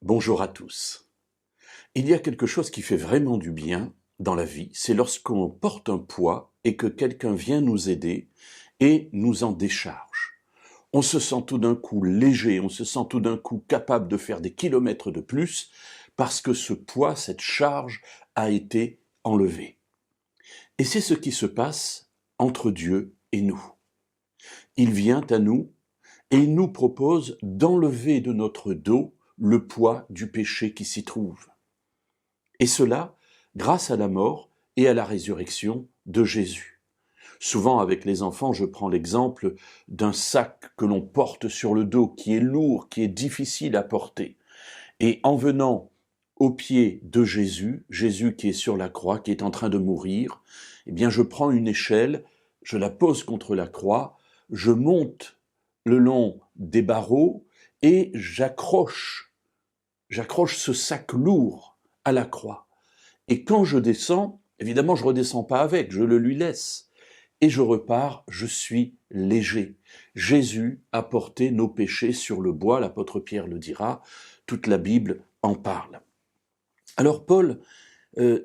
Bonjour à tous. Il y a quelque chose qui fait vraiment du bien dans la vie, c'est lorsqu'on porte un poids et que quelqu'un vient nous aider et nous en décharge. On se sent tout d'un coup léger, on se sent tout d'un coup capable de faire des kilomètres de plus parce que ce poids, cette charge a été enlevée. Et c'est ce qui se passe entre Dieu et nous. Il vient à nous et il nous propose d'enlever de notre dos le poids du péché qui s'y trouve. Et cela grâce à la mort et à la résurrection de Jésus. Souvent avec les enfants, je prends l'exemple d'un sac que l'on porte sur le dos, qui est lourd, qui est difficile à porter. Et en venant au pied de Jésus, Jésus qui est sur la croix, qui est en train de mourir, eh bien je prends une échelle, je la pose contre la croix, je monte le long des barreaux et j'accroche ce sac lourd à la croix. Et quand je descends, évidemment, je ne redescends pas avec, je le lui laisse. Et je repars, je suis léger. Jésus a porté nos péchés sur le bois, l'apôtre Pierre le dira, toute la Bible en parle. Alors Paul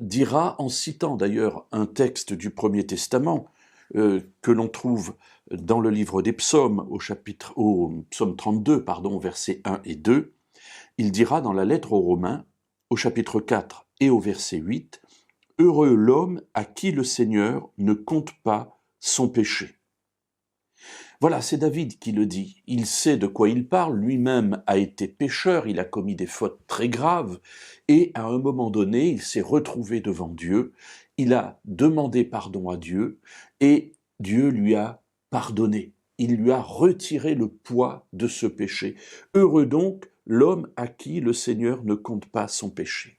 dira, en citant d'ailleurs un texte du Premier Testament, que l'on trouve dans le livre des Psaumes, au psaume 32, versets 1 et 2, il dira dans la lettre aux Romains, au chapitre 4 et au verset 8, « Heureux l'homme à qui le Seigneur ne compte pas son péché. » Voilà, c'est David qui le dit. Il sait de quoi il parle, lui-même a été pécheur, il a commis des fautes très graves, et à un moment donné, il s'est retrouvé devant Dieu, il a demandé pardon à Dieu, et Dieu lui a pardonné. Il lui a retiré le poids de ce péché. Heureux donc l'homme à qui le Seigneur ne compte pas son péché.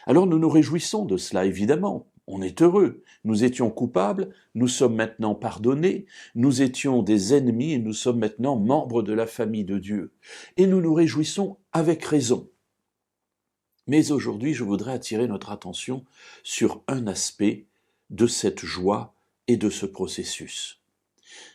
Alors nous nous réjouissons de cela, évidemment. On est heureux. Nous étions coupables, nous sommes maintenant pardonnés, nous étions des ennemis et nous sommes maintenant membres de la famille de Dieu. Et nous nous réjouissons avec raison. Mais aujourd'hui, je voudrais attirer notre attention sur un aspect de cette joie et de ce processus.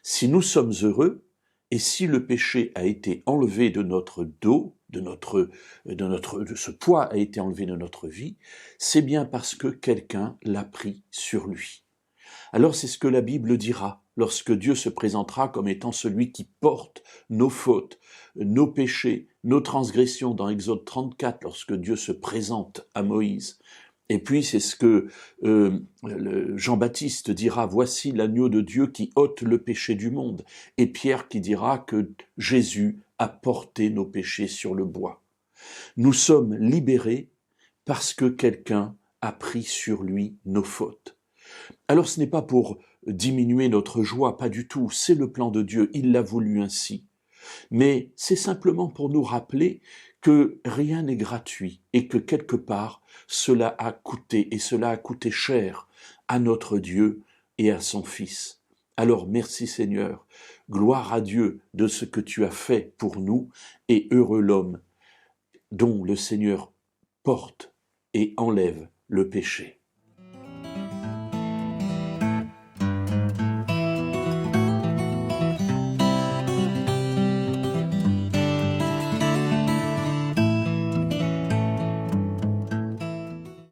Si nous sommes heureux, et si le péché a été enlevé de notre dos, de ce poids a été enlevé de notre vie, c'est bien parce que quelqu'un l'a pris sur lui. Alors c'est ce que la Bible dira lorsque Dieu se présentera comme étant celui qui porte nos fautes, nos péchés, nos transgressions dans Exode 34, lorsque Dieu se présente à Moïse. Et puis c'est ce que Jean-Baptiste dira, « Voici l'agneau de Dieu qui ôte le péché du monde ». Et Pierre qui dira que Jésus a porté nos péchés sur le bois. Nous sommes libérés parce que quelqu'un a pris sur lui nos fautes. Alors ce n'est pas pour diminuer notre joie, pas du tout, c'est le plan de Dieu, il l'a voulu ainsi. Mais c'est simplement pour nous rappeler que rien n'est gratuit et que quelque part, cela a coûté, et cela a coûté cher à notre Dieu et à son Fils. Alors merci Seigneur, gloire à Dieu de ce que tu as fait pour nous, et heureux l'homme dont le Seigneur porte et enlève le péché.